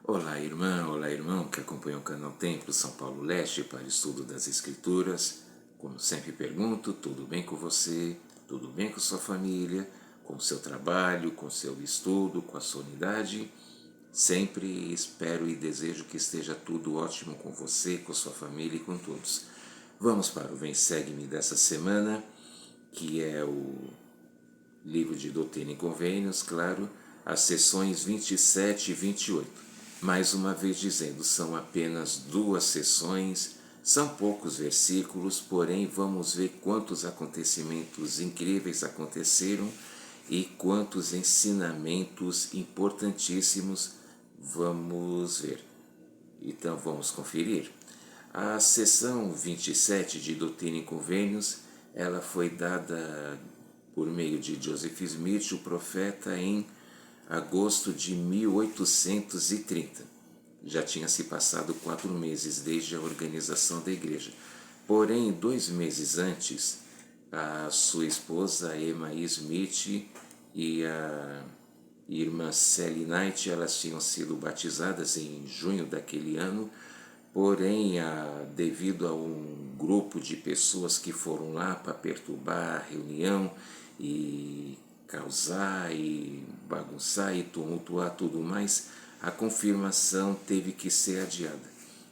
Olá irmão que acompanha o canal Templo São Paulo Leste para estudo das Escrituras. Como sempre pergunto, tudo bem com você? Tudo bem com sua família? Com seu trabalho, com seu estudo, com a sua unidade? Sempre espero e desejo que esteja tudo ótimo com você, com sua família e com todos. Vamos para o Vem Segue-me dessa semana, que é o livro de Doutrina e Convênios, claro, as sessões 27 e 28. Mais uma vez dizendo, são apenas 2 sessões, são poucos versículos, porém vamos ver quantos acontecimentos incríveis aconteceram e quantos ensinamentos importantíssimos vamos ver. Então vamos conferir. A sessão 27 de Doutrina e Convênios, ela foi dada por meio de Joseph Smith, o profeta, em agosto de 1830. Já tinha se passado 4 meses desde a organização da igreja. Porém, 2 meses antes, a sua esposa Emma Smith e a irmã Sally Knight, elas tinham sido batizadas em junho daquele ano, porém, devido a um grupo de pessoas que foram lá para perturbar a reunião e causar e bagunçar e tumultuar tudo mais, a confirmação teve que ser adiada.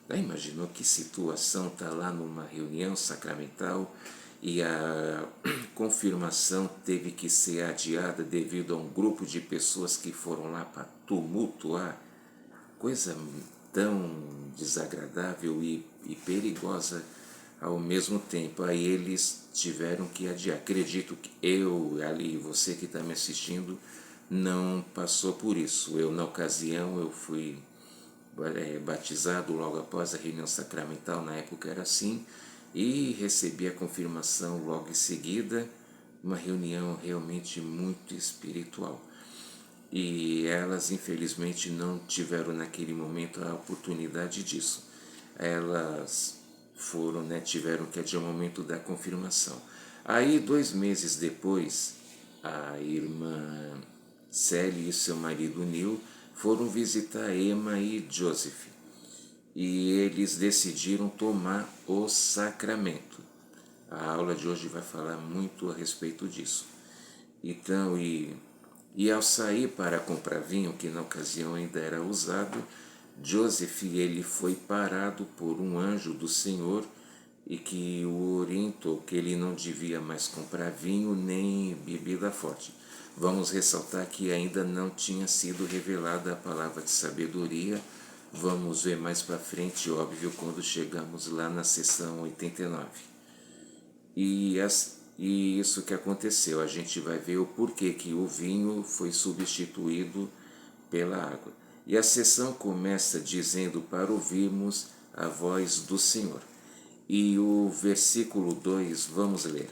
Já imaginou que situação está lá numa reunião sacramental e a confirmação teve que ser adiada devido a um grupo de pessoas que foram lá para tumultuar? Coisa tão desagradável e perigosa ao mesmo tempo. Aí eles tiveram que adiar. Acredito que eu, ali, você que está me assistindo, não passou por isso. Eu, na ocasião, eu fui batizado logo após a reunião sacramental, na época era assim, e recebi a confirmação logo em seguida, uma reunião realmente muito espiritual. E elas, infelizmente, não tiveram naquele momento a oportunidade disso. Elas foram, tiveram que adiar o momento da confirmação. Aí, 2 meses depois, a irmã Sally e seu marido Neil foram visitar Emma e Joseph. E eles decidiram tomar o sacramento. A aula de hoje vai falar muito a respeito disso. Então, e ao sair para comprar vinho, que na ocasião ainda era usado, Joseph ele foi parado por um anjo do Senhor e que o orientou que ele não devia mais comprar vinho nem bebida forte. Vamos ressaltar que ainda não tinha sido revelada a palavra de sabedoria. Vamos ver mais para frente, óbvio, quando chegamos lá na sessão 89. E isso que aconteceu, a gente vai ver o porquê que o vinho foi substituído pela água. E a sessão começa dizendo para ouvirmos a voz do Senhor. E o versículo 2, vamos ler.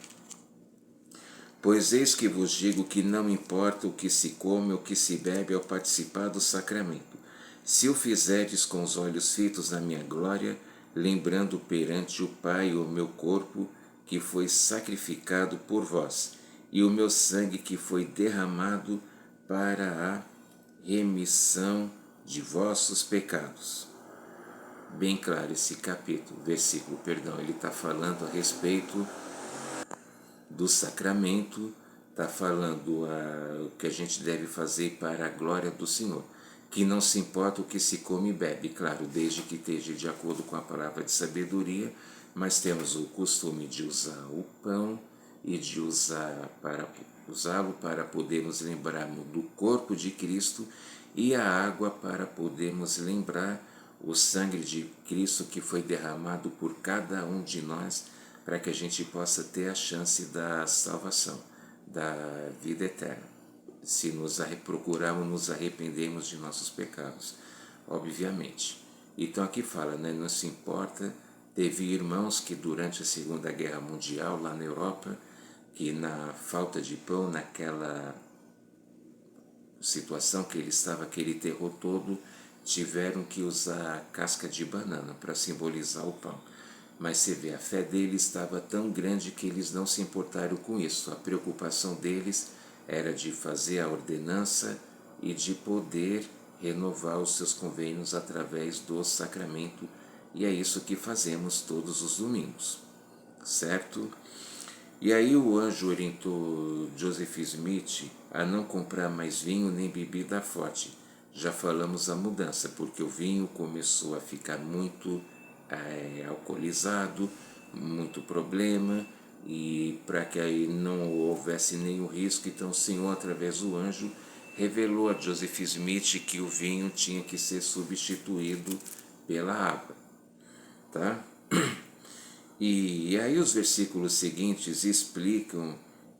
Pois eis que vos digo que não importa o que se come ou o que se bebe ao participar do sacramento, se o fizerdes com os olhos fitos na minha glória, lembrando perante o Pai o meu corpo, que foi sacrificado por vós, e o meu sangue que foi derramado para a remissão de vossos pecados. Bem claro esse capítulo, versículo, ele está falando a respeito do sacramento, está falando o que a gente deve fazer para a glória do Senhor, que não se importa o que se come e bebe, claro, desde que esteja de acordo com a palavra de sabedoria, mas temos o costume de usar o pão e de usá-lo para podermos lembrarmos do corpo de Cristo e a água para podermos lembrar o sangue de Cristo que foi derramado por cada um de nós para que a gente possa ter a chance da salvação, da vida eterna, se procurarmos nos arrependermos de nossos pecados, obviamente. Então aqui fala, não se importa, teve irmãos que durante a Segunda Guerra Mundial, lá na Europa, que na falta de pão, naquela situação que ele estava, aquele terror todo, tiveram que usar a casca de banana para simbolizar o pão. Mas você vê, a fé deles estava tão grande que eles não se importaram com isso. A preocupação deles era de fazer a ordenança e de poder renovar os seus convênios através do sacramento, e é isso que fazemos todos os domingos, certo? E aí o anjo orientou Joseph Smith a não comprar mais vinho nem bebida forte. Já falamos a mudança, porque o vinho começou a ficar muito alcoolizado, muito problema, e para que aí não houvesse nenhum risco, então o Senhor, através do anjo, revelou a Joseph Smith que o vinho tinha que ser substituído pela água, tá? E aí os versículos seguintes explicam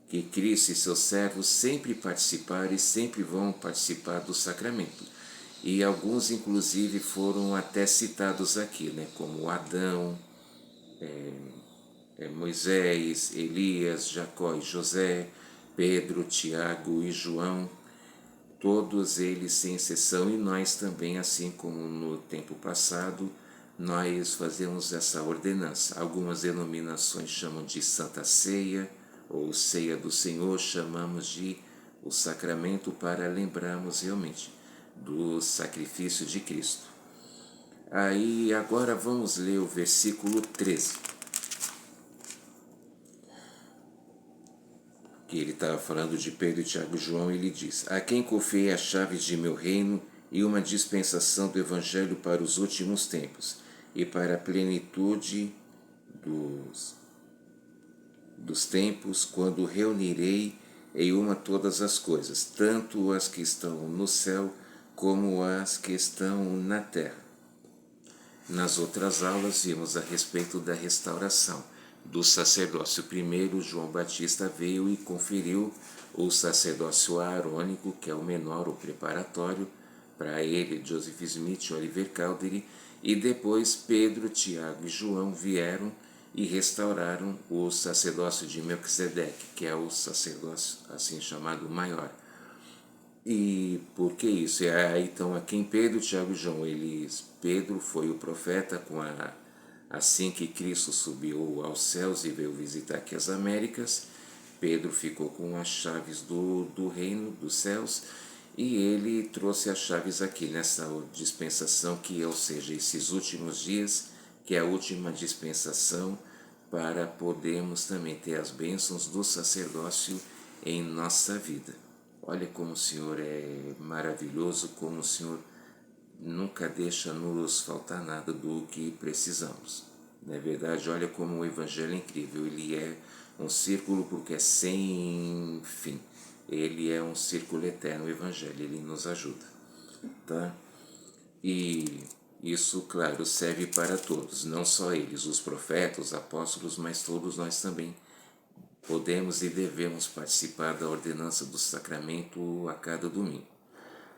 que Cristo e seus servos sempre participaram e sempre vão participar do sacramento. E alguns inclusive foram até citados aqui, né, como Adão, Moisés, Elias, Jacó e José, Pedro, Tiago e João, todos eles sem exceção, e nós também, assim como no tempo passado, nós fazemos essa ordenança. Algumas denominações chamam de Santa Ceia, ou Ceia do Senhor, chamamos de o sacramento para lembrarmos realmente do sacrifício de Cristo. Aí agora vamos ler o versículo 13. Que ele estava falando de Pedro, Tiago e João, ele diz: a quem confiei as chaves de meu reino e uma dispensação do Evangelho para os últimos tempos e para a plenitude dos tempos, quando reunirei em uma todas as coisas, tanto as que estão no céu como as que estão na terra. Nas outras aulas vimos a respeito da restauração do sacerdócio. Primeiro, João Batista veio e conferiu o sacerdócio aarônico, que é o menor, o preparatório, para ele, Joseph Smith, Oliver Cowdery, e depois Pedro, Tiago e João vieram e restauraram o sacerdócio de Melquisedeque, que é o sacerdócio assim chamado maior. E por que isso? Então, aqui em Pedro, Tiago e João, Pedro foi o profeta assim que Cristo subiu aos céus e veio visitar aqui as Américas. Pedro ficou com as chaves do reino dos céus e ele trouxe as chaves aqui nessa dispensação, que ou seja, esses últimos dias, que é a última dispensação para podermos também ter as bênçãos do sacerdócio em nossa vida. Olha como o Senhor é maravilhoso, como o Senhor nunca deixa nos faltar nada do que precisamos. Não é verdade? Olha como o Evangelho é incrível. Ele é um círculo porque é sem fim. Ele é um círculo eterno, o Evangelho. Ele nos ajuda. Tá? E isso, claro, serve para todos. Não só eles, os profetas, os apóstolos, mas todos nós também podemos e devemos participar da ordenança do sacramento a cada domingo.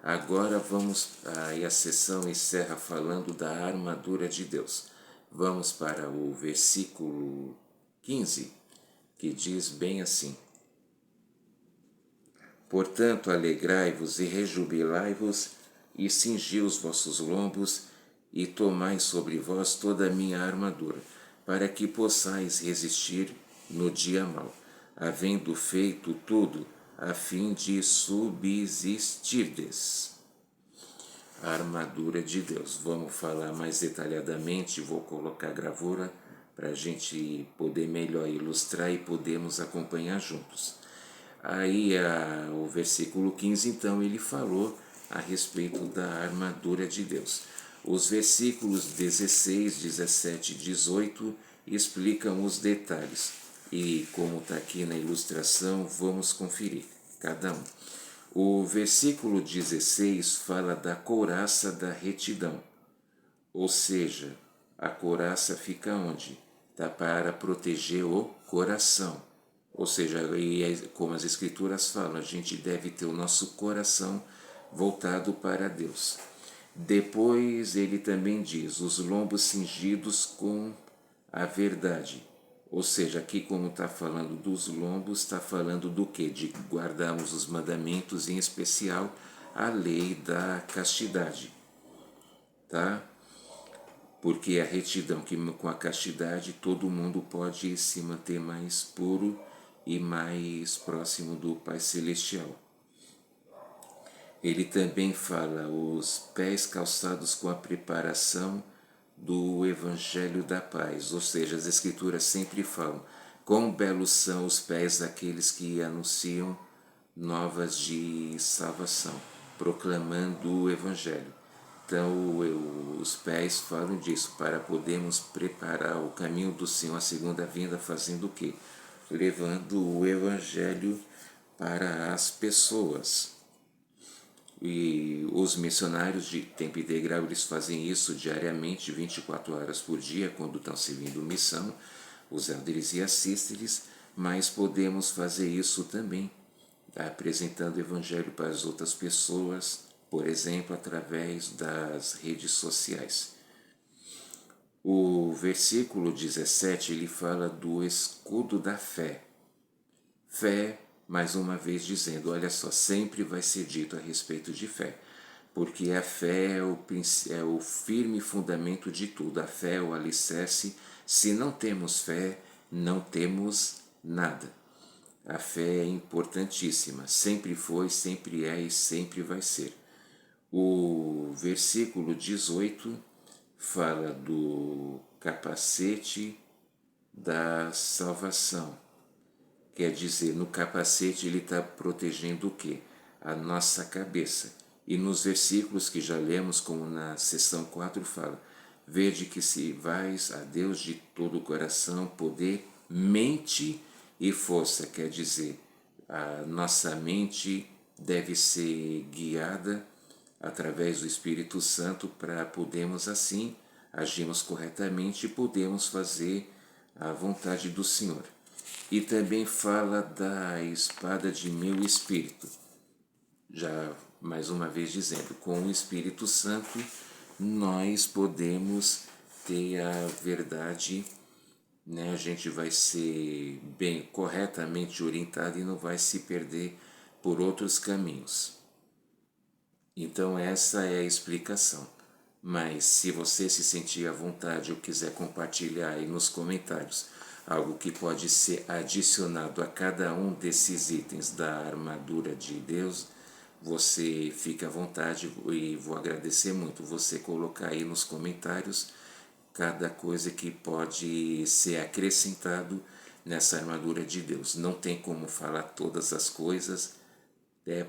Agora vamos, aí a sessão encerra falando da armadura de Deus. Vamos para o versículo 15, que diz bem assim: portanto, alegrai-vos e rejubilai-vos, e cingi os vossos lombos, e tomai sobre vós toda a minha armadura, para que possais resistir no dia mau, havendo feito tudo, a fim de subsistirdes. A armadura de Deus. Vamos falar mais detalhadamente, vou colocar a gravura para a gente poder melhor ilustrar e podermos acompanhar juntos. Aí o versículo 15, então, ele falou a respeito da armadura de Deus. Os versículos 16, 17 e 18 explicam os detalhes. E como está aqui na ilustração, vamos conferir cada um. O versículo 16 fala da couraça da retidão, ou seja, a couraça fica onde? Está para proteger o coração, ou seja, como as escrituras falam, a gente deve ter o nosso coração voltado para Deus. Depois ele também diz, os lombos cingidos com a verdade. Ou seja, aqui como está falando dos lombos, está falando do que? De guardarmos os mandamentos, em especial a lei da castidade, tá? Porque a retidão, que com a castidade todo mundo pode se manter mais puro e mais próximo do Pai Celestial. Ele também fala os pés calçados com a preparação do Evangelho da Paz, ou seja, as Escrituras sempre falam quão belos são os pés daqueles que anunciam novas de salvação, proclamando o Evangelho. Então, os pés falam disso, para podermos preparar o caminho do Senhor, a segunda vinda, fazendo o quê? Levando o Evangelho para as pessoas. E os missionários de tempo integral, eles fazem isso diariamente, 24 horas por dia, quando estão servindo missão, os elders e assísteres, mas podemos fazer isso também, apresentando o Evangelho para as outras pessoas, por exemplo, através das redes sociais. O versículo 17, ele fala do escudo da fé. Fé, mais uma vez dizendo, olha só, sempre vai ser dito a respeito de fé, porque a fé é o firme fundamento de tudo, a fé é o alicerce. Se não temos fé, não temos nada. A fé é importantíssima, sempre foi, sempre é e sempre vai ser. O versículo 18 fala do capacete da salvação. Quer dizer, no capacete ele está protegendo o quê? A nossa cabeça. E nos versículos que já lemos, como na seção 4, fala: vede que se vais a Deus de todo o coração, poder, mente e força. Quer dizer, a nossa mente deve ser guiada através do Espírito Santo para podermos assim agirmos corretamente e podermos fazer a vontade do Senhor. E também fala da espada de meu espírito. Já mais uma vez dizendo, com o Espírito Santo nós podemos ter a verdade, né? A gente vai ser bem corretamente orientado e não vai se perder por outros caminhos. Então essa é a explicação. Mas se você se sentir à vontade ou quiser compartilhar aí nos comentários algo que pode ser adicionado a cada um desses itens da armadura de Deus, você fica à vontade e vou agradecer muito você colocar aí nos comentários cada coisa que pode ser acrescentado nessa armadura de Deus. Não tem como falar todas as coisas,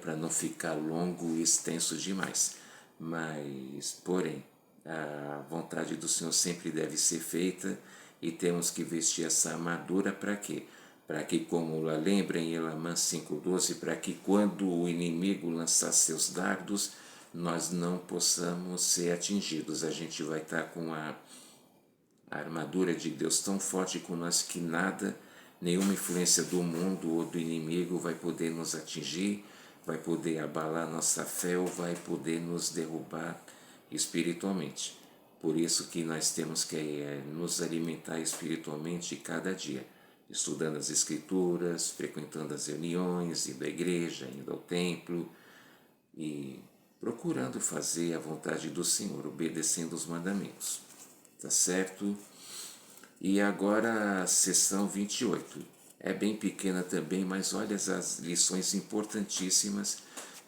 para não ficar longo e extenso demais. Mas, porém, a vontade do Senhor sempre deve ser feita e temos que vestir essa armadura para quê? Para que, como lá lembra em Elamã 5,12, para que quando o inimigo lançar seus dardos, nós não possamos ser atingidos. A gente vai estar com a armadura de Deus tão forte com nós que nada, nenhuma influência do mundo ou do inimigo vai poder nos atingir, vai poder abalar nossa fé ou vai poder nos derrubar espiritualmente. Por isso que nós temos que nos alimentar espiritualmente cada dia, estudando as Escrituras, frequentando as reuniões, indo à igreja, indo ao templo e procurando fazer a vontade do Senhor, obedecendo os mandamentos. Tá certo? E agora a sessão 28. É bem pequena também, mas olha as lições importantíssimas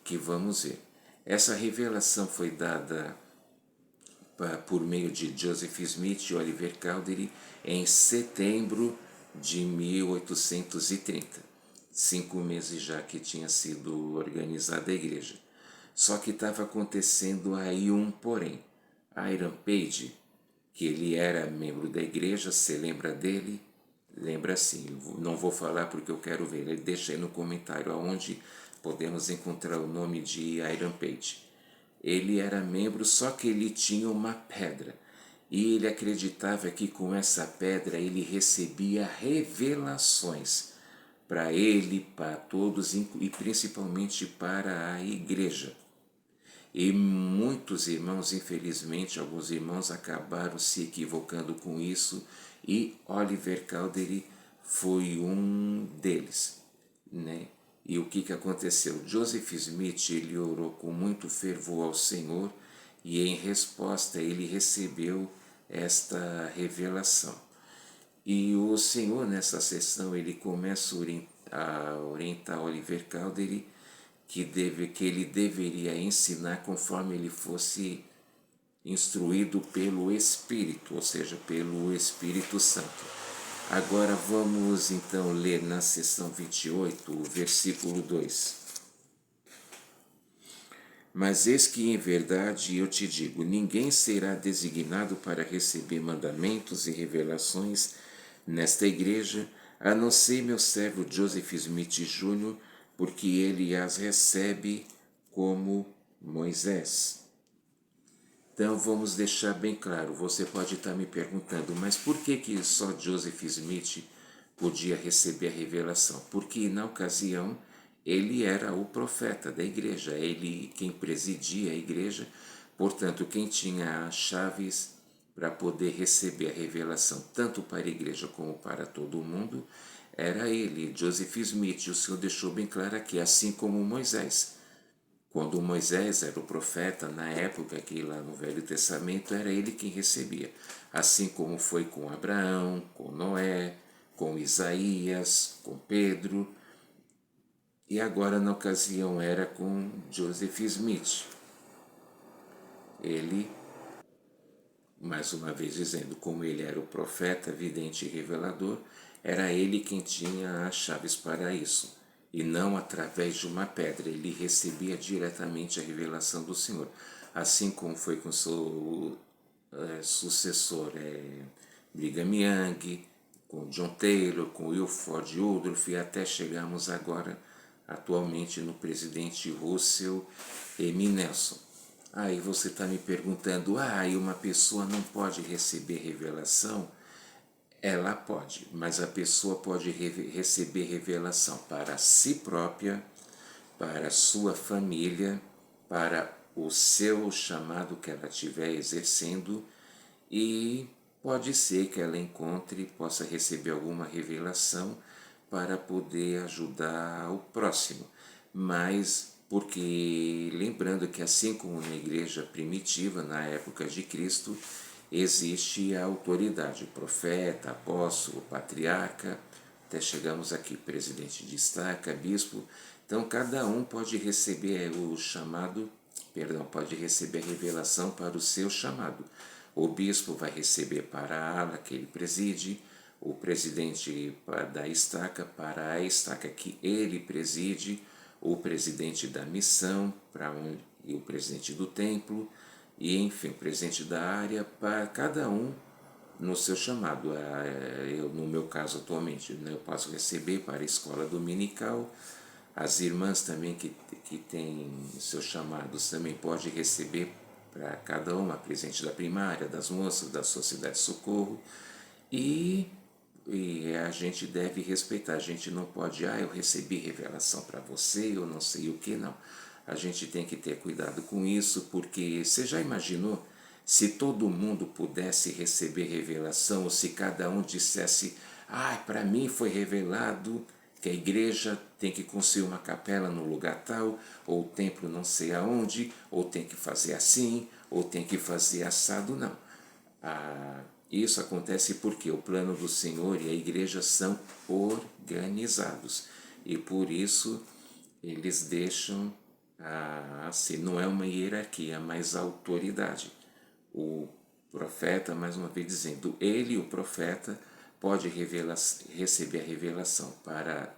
que vamos ver. Essa revelação foi dada por meio de Joseph Smith e Oliver Cowdery em setembro de 1830. 5 meses já que tinha sido organizada a igreja. Só que estava acontecendo aí um porém. Hiram Page, que ele era membro da igreja, você lembra dele? Lembra sim, não vou falar porque eu quero ver, ele deixa aí no comentário aonde podemos encontrar o nome de Hiram Page. Ele era membro, só que ele tinha uma pedra, e ele acreditava que com essa pedra ele recebia revelações para ele, para todos e principalmente para a igreja. E muitos irmãos, infelizmente, alguns irmãos acabaram se equivocando com isso e Oliver Cowdery foi um deles, né? E o que aconteceu? Joseph Smith, ele orou com muito fervor ao Senhor e em resposta ele recebeu esta revelação. E o Senhor nessa sessão ele começa a orientar Oliver Cowdery que ele deveria ensinar conforme ele fosse instruído pelo Espírito, ou seja, pelo Espírito Santo. Agora vamos então ler na seção 28, o versículo 2. Mas eis que em verdade eu te digo, ninguém será designado para receber mandamentos e revelações nesta igreja, a não ser meu servo Joseph Smith Jr., porque ele as recebe como Moisés. Então vamos deixar bem claro, você pode estar me perguntando, mas por que só Joseph Smith podia receber a revelação? Porque na ocasião ele era o profeta da igreja, ele quem presidia a igreja, portanto quem tinha as chaves para poder receber a revelação tanto para a igreja como para todo o mundo, era ele, Joseph Smith. O Senhor deixou bem claro aqui, assim como Moisés. Quando Moisés era o profeta, na época que lá no Velho Testamento era ele quem recebia. Assim como foi com Abraão, com Noé, com Isaías, com Pedro. E agora na ocasião era com Joseph Smith. Ele, mais uma vez dizendo, como ele era o profeta, vidente e revelador, era ele quem tinha as chaves para isso. E não através de uma pedra, ele recebia diretamente a revelação do Senhor. Assim como foi com seu sucessor Brigham Young, com John Taylor, com Wilford Woodruff, e até chegamos agora, atualmente, no presidente Russell M. Nelson. Aí você está me perguntando, e uma pessoa não pode receber revelação? Ela pode, mas a pessoa pode receber revelação para si própria, para a sua família, para o seu chamado que ela estiver exercendo, e pode ser que ela encontre, possa receber alguma revelação para poder ajudar o próximo. Mas porque lembrando que assim como na igreja primitiva, na época de Cristo, existe a autoridade, o profeta, apóstolo, patriarca, até chegamos aqui, presidente de estaca, bispo. Então cada um pode receber o chamado, pode receber a revelação para o seu chamado. O bispo vai receber para a ala que ele preside, o presidente da estaca para a estaca que ele preside, o presidente da missão e o presidente do templo, e enfim, o presidente da área, para cada um no seu chamado. Eu, no meu caso atualmente, eu posso receber para a escola dominical, as irmãs também que têm seus chamados também podem receber para cada uma, presidente da primária, das moças, da sociedade de socorro, e a gente deve respeitar. A gente não pode, eu recebi revelação para você, eu não sei o que, não. A gente tem que ter cuidado com isso, porque você já imaginou se todo mundo pudesse receber revelação, ou se cada um dissesse, para mim foi revelado que a igreja tem que construir uma capela no lugar tal, ou o templo não sei aonde, ou tem que fazer assim, ou tem que fazer assado, não. Isso acontece porque o plano do Senhor e a igreja são organizados, e por isso eles deixam, assim, não é uma hierarquia, mas autoridade. O profeta, mais uma vez dizendo, ele, o profeta, pode receber a revelação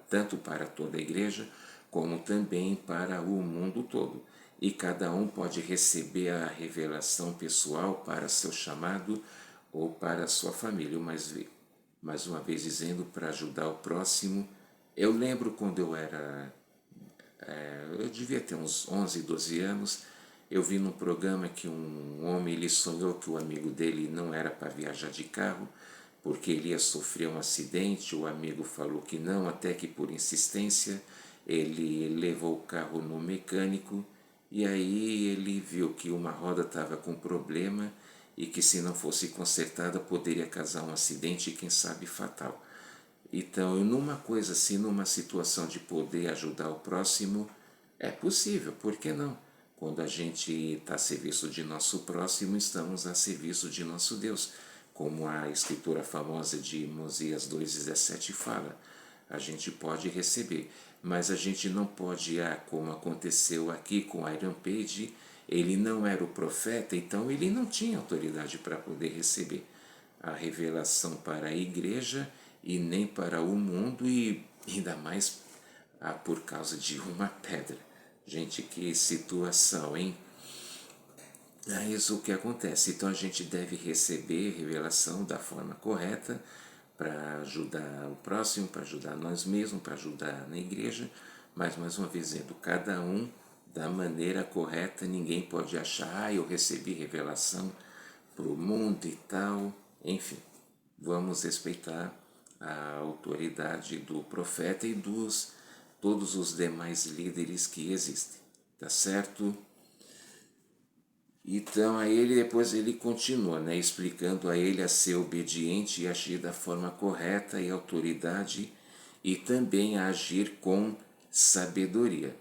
tanto para toda a igreja, como também para o mundo todo. E cada um pode receber a revelação pessoal para seu chamado ou para a sua família. Mais uma vez dizendo, para ajudar o próximo. Eu lembro quando eu devia ter uns 11, 12 anos, eu vi num programa que um homem ele sonhou que o amigo dele não era para viajar de carro, porque ele ia sofrer um acidente. O amigo falou que não, até que por insistência ele levou o carro no mecânico, e aí ele viu que uma roda estava com problema e que se não fosse consertada poderia causar um acidente e quem sabe fatal. Então, numa coisa assim, numa situação de poder ajudar o próximo, é possível, por que não? Quando a gente está a serviço de nosso próximo, estamos a serviço de nosso Deus. Como a escritura famosa de Mosias 2,17 fala, a gente pode receber. mas a gente não pode, como aconteceu aqui com Iron Page, ele não era o profeta, então ele não tinha autoridade para poder receber a revelação para a igreja e nem para o mundo, e ainda mais por causa de uma pedra. Gente, que situação, hein? É isso que acontece. Então a gente deve receber revelação da forma correta para ajudar o próximo, para ajudar nós mesmos, para ajudar na igreja, mas mais uma vez dizendo, cada um da maneira correta. Ninguém pode achar, eu recebi revelação para o mundo e tal. Enfim, vamos respeitar a autoridade do profeta e dos todos os demais líderes que existem, tá certo? Então a ele depois ele continua, né, explicando a ele a ser obediente e agir da forma correta e autoridade, e também a agir com sabedoria.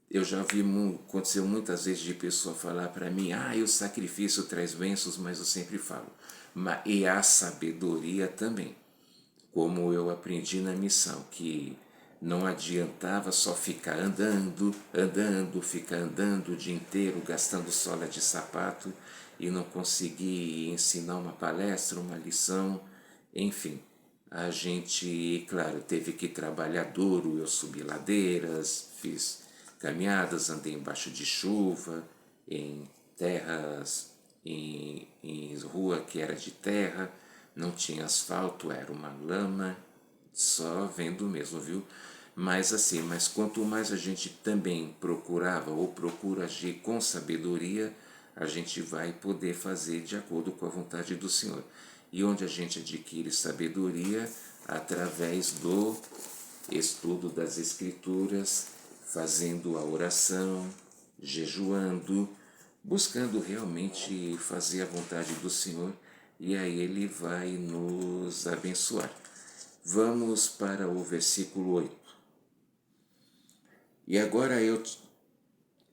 Eu já vi, aconteceu muitas vezes de pessoa falar para mim, o sacrifício traz bênçãos, mas eu sempre falo, e a sabedoria também, como eu aprendi na missão, que não adiantava só ficar ficar andando o dia inteiro, gastando sola de sapato e não conseguir ensinar uma palestra, uma lição, enfim. A gente, claro, teve que trabalhar duro, eu subi ladeiras, fiz caminhadas, andei embaixo de chuva, em terras, em rua que era de terra, não tinha asfalto, era uma lama, só vendo mesmo, viu? Mas assim, mas quanto mais a gente também procurava ou procura agir com sabedoria, a gente vai poder fazer de acordo com a vontade do Senhor. E onde a gente adquire sabedoria? Através do estudo das Escrituras, fazendo a oração, jejuando, buscando realmente fazer a vontade do Senhor, e aí Ele vai nos abençoar. Vamos para o versículo 8. E agora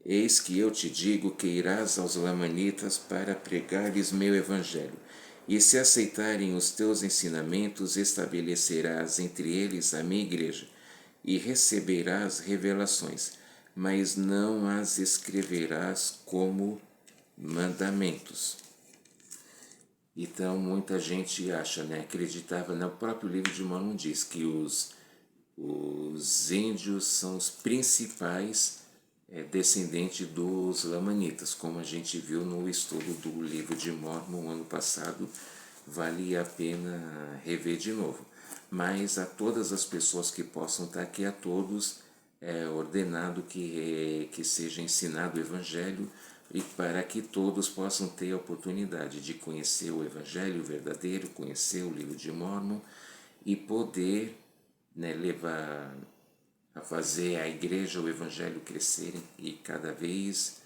eis que eu te digo que irás aos lamanitas para pregar-lhes meu evangelho. E se aceitarem os teus ensinamentos, estabelecerás entre eles a minha igreja, e receberás revelações, mas não as escreverás como mandamentos. Então muita gente acha, né, acreditava, no próprio livro de Mormon diz que os índios são os principais descendentes dos lamanitas, como a gente viu no estudo do livro de Mormon ano passado, vale a pena rever de novo. Mas a todas as pessoas que possam estar aqui, a todos é ordenado que seja ensinado o Evangelho, e para que todos possam ter a oportunidade de conhecer o Evangelho verdadeiro, conhecer o livro de Mormon e poder, né, levar a fazer a igreja, o Evangelho crescerem e cada vez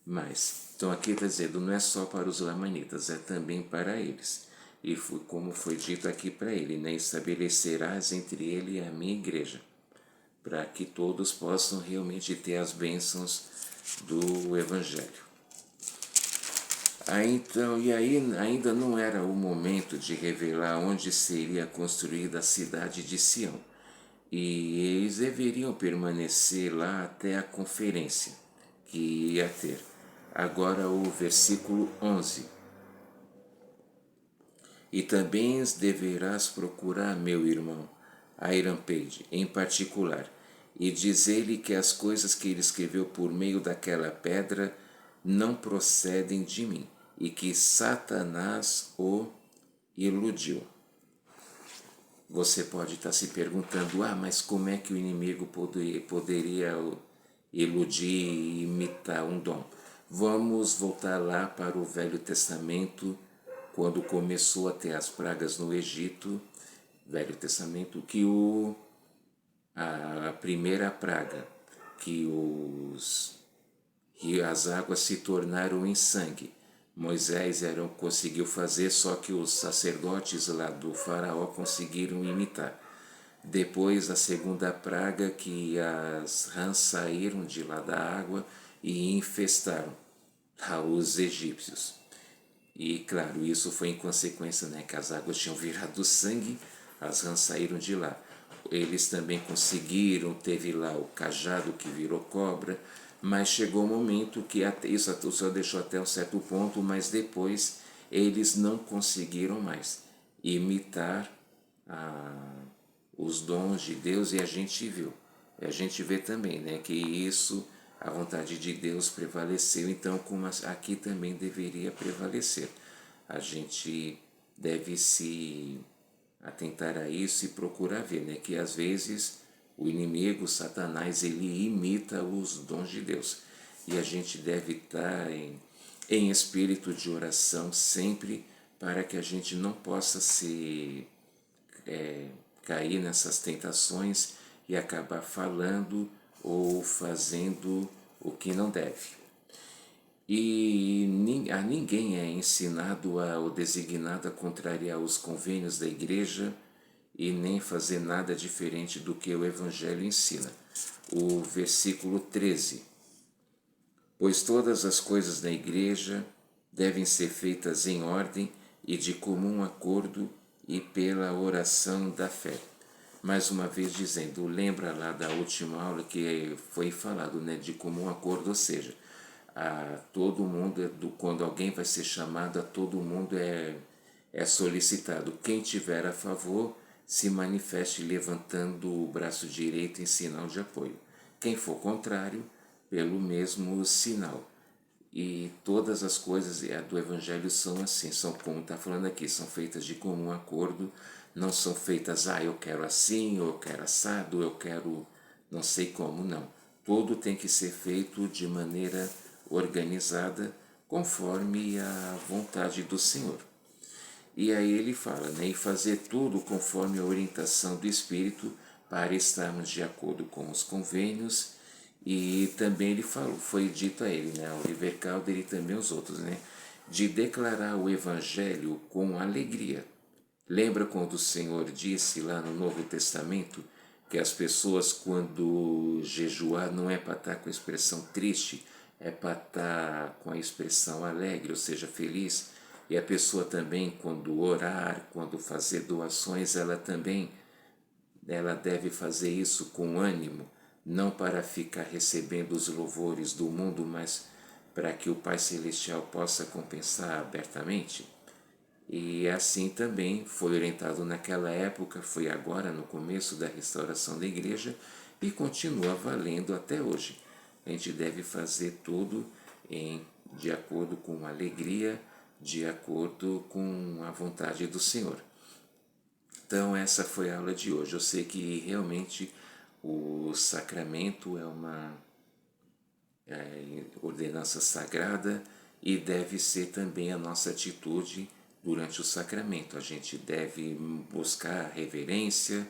mais. Então aqui está dizendo, não é só para os lamanitas, é também para eles. E foi como foi dito aqui para ele, né, estabelecerás entre ele e a minha igreja, para que todos possam realmente ter as bênçãos do Evangelho. Então, e aí ainda não era o momento de revelar onde seria construída a cidade de Sião. E eles deveriam permanecer lá até a conferência que ia ter. Agora o versículo 11. E também deverás procurar meu irmão, Hiram Page, em particular, e dizer-lhe que as coisas que ele escreveu por meio daquela pedra não procedem de mim, e que Satanás o iludiu. Você pode estar se perguntando, mas como é que o inimigo poderia iludir e imitar um dom? Vamos voltar lá para o Velho Testamento, quando começou a ter as pragas no Egito, Velho Testamento, que a primeira praga, que as águas se tornaram em sangue. Moisés conseguiu fazer, só que os sacerdotes lá do faraó conseguiram imitar. Depois a segunda praga, que as rãs saíram de lá da água e infestaram os egípcios. E claro, isso foi em consequência, né, que as águas tinham virado sangue, as rãs saíram de lá. eles também conseguiram, teve lá o cajado que virou cobra, mas chegou um momento que isso o Senhor deixou até um certo ponto, mas depois eles não conseguiram mais imitar os dons de Deus, e a gente viu. A gente vê também, né, que isso, a vontade de Deus prevaleceu, então como aqui também deveria prevalecer. A gente deve se atentar a isso e procurar ver, né, que às vezes o inimigo, Satanás, ele imita os dons de Deus. E a gente deve estar em espírito de oração sempre, para que a gente não possa se cair nessas tentações e acabar falando ou fazendo o que não deve. E a ninguém é ensinado ou designado a contrariar os convênios da igreja e nem fazer nada diferente do que o Evangelho ensina. O versículo 13. Pois todas as coisas da igreja devem ser feitas em ordem e de comum acordo e pela oração da fé. Mais uma vez dizendo, lembra lá da última aula que foi falado, né, de comum acordo, ou seja, a todo mundo, quando alguém vai ser chamado, a todo mundo é solicitado. Quem tiver a favor, se manifeste levantando o braço direito em sinal de apoio. Quem for contrário, pelo mesmo sinal. E todas as coisas do Evangelho são assim, são como está falando aqui, são feitas de comum acordo, não são feitas, eu quero assim, ou eu quero assado, ou eu quero não sei como, não. Tudo tem que ser feito de maneira organizada, conforme a vontade do Senhor. E aí ele fala, né, e fazer tudo conforme a orientação do Espírito, para estarmos de acordo com os convênios. E também ele falou, foi dito a ele, né, Oliver Calder e também os outros, né, de declarar o Evangelho com alegria. Lembra quando o Senhor disse lá no Novo Testamento que as pessoas, quando jejuar, não é para estar com a expressão triste, é para estar com a expressão alegre, ou seja, feliz. E a pessoa também, quando orar, quando fazer doações, ela deve fazer isso com ânimo, não para ficar recebendo os louvores do mundo, mas para que o Pai Celestial possa compensar abertamente. E assim também foi orientado naquela época, foi agora no começo da restauração da igreja e continua valendo até hoje. A gente deve fazer tudo de acordo com alegria, de acordo com a vontade do Senhor. Então essa foi a aula de hoje. Eu sei que realmente o sacramento é uma ordenança sagrada e deve ser também a nossa atitude durante o sacramento. A gente deve buscar reverência,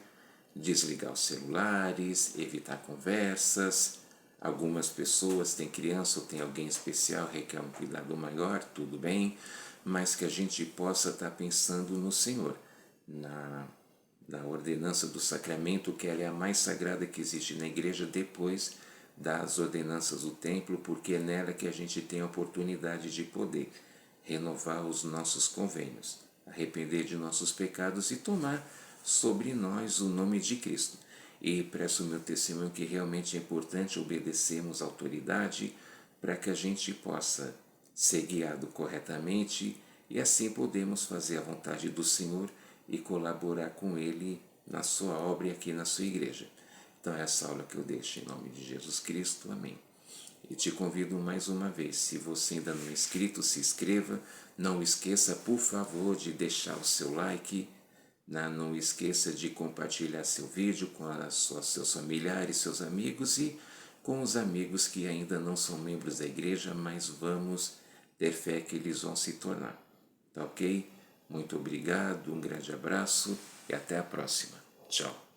desligar os celulares, evitar conversas. Algumas pessoas têm criança ou tem alguém especial, requer um cuidado maior, tudo bem, mas que a gente possa estar pensando no Senhor, na ordenança do sacramento, que ela é a mais sagrada que existe na igreja depois das ordenanças do templo, porque é nela que a gente tem a oportunidade de poder renovar os nossos convênios, arrepender de nossos pecados e tomar sobre nós o nome de Cristo. E presto o meu testemunho que realmente é importante obedecermos à autoridade para que a gente possa ser guiado corretamente e assim podemos fazer a vontade do Senhor e colaborar com Ele na sua obra e aqui na sua igreja. Então é essa aula que eu deixo em nome de Jesus Cristo. Amém. E te convido mais uma vez, se você ainda não é inscrito, se inscreva. Não esqueça, por favor, de deixar o seu like. Não esqueça de compartilhar seu vídeo com seus familiares, seus amigos e com os amigos que ainda não são membros da igreja, mas vamos ter fé que eles vão se tornar. Tá ok? Muito obrigado, um grande abraço e até a próxima. Tchau.